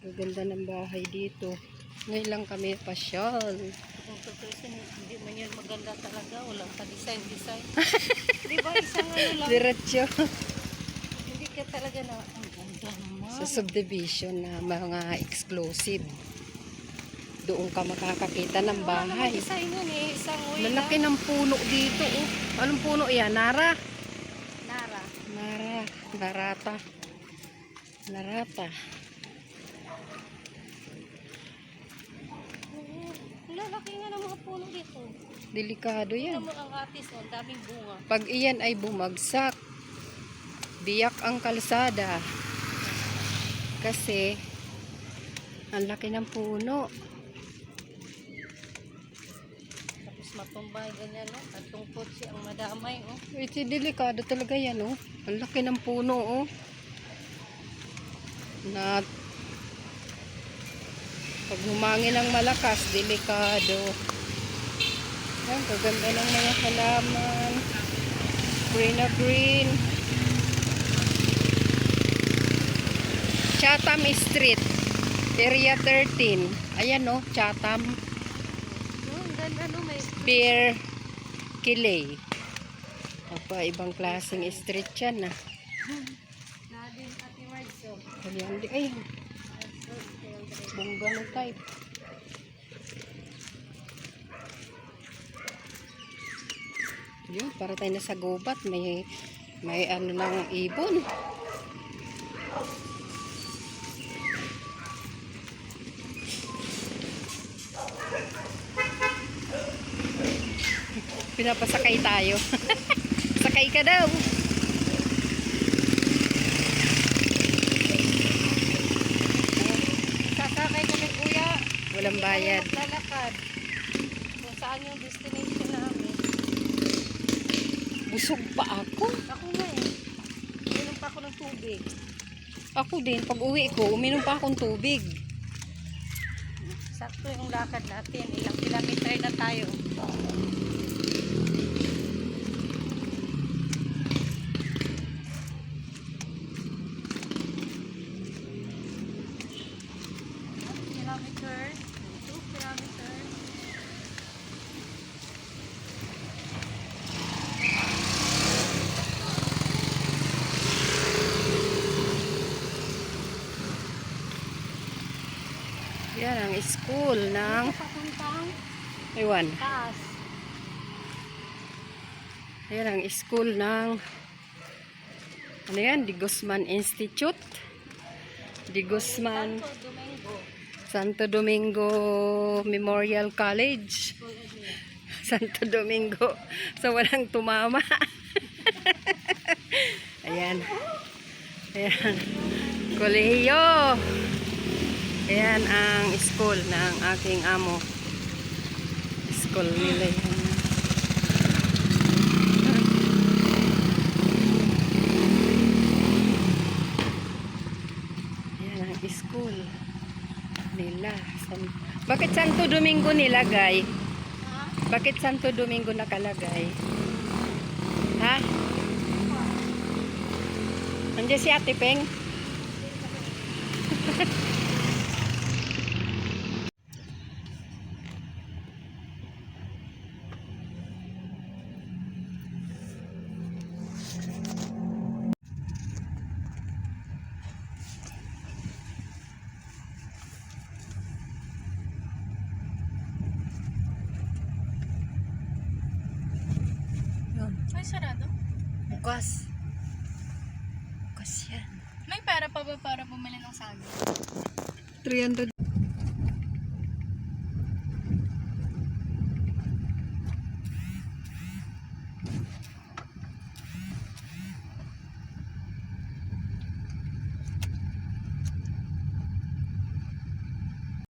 Gaganda ng bahay dito. Ngayon lang kami pasyal. Kung tutusin, hindi man yan maganda talaga. Walang pa-design. Di ba? Isang ano lang. Diretso. Hindi ka talaga na, ang ganda naman. Sa subdivision na mga exclusive. Doon ka makakakita ng Wala naman bahay. design yun eh. Isang way Lalaki ng puno dito. Oh. Anong puno yan? Nara? Nara. Narata. Narata. Lalaki nga ng mga puno dito. Delikado yan. Tignan mo ang atis, oh, ang daming bunga. Pag iyan ay bumagsak, biyak ang kalsada. Kasi, ang laki ng puno. Tapos matumbay, ganyan, no? At tungkot siya ang madamay, oh. Ito, delikado talaga yan, oh. Ang laki ng puno, oh. Na, pag humangin ng malakas, delikado. Ayan, kaganda ng mga halaman. Green na green. Chatham Street, Area 13. Ayan, no, Chatham. No, ang ganda, no? May Beer Kilay. Ibang klaseng street yan, ah. nadin Ate Marzo. Ayan, ay, bongga ng type. Yun, para tayo nasa gubat. May ano ng ibon. Pinapasakay tayo. Sakay ka daw. Sasakay kami, kuya. Walang bayad. Lalakad. Kung saan yung destination namin. Busog pa ako. Ako na eh. Inom pa ako ng tubig. Ako din, pag uwi ko, uminom pa akong tubig. Sakto yung lakad natin. Ilang kilometer na tayo. Kilometers. 2 kilometers. Yan ang school ng Papuntang Iwan. taas. Yan ang school ng ano yan? De Guzman Institute. De Guzman Santo Domingo. Santo Domingo Memorial College. Santo Domingo. So walang tumama. Ayan. Ayan. Kolehiyo. Ayan ang school ng aking amo. School nila yan. Ayan ang school nila. Bakit Santo Domingo nilagay? Bakit Santo Domingo nakalagay? Ha? Nandiyan si Ate Peng? Ay, sarado. Bukas. Bukas yan. May pera pa ba para bumili ng saging? 300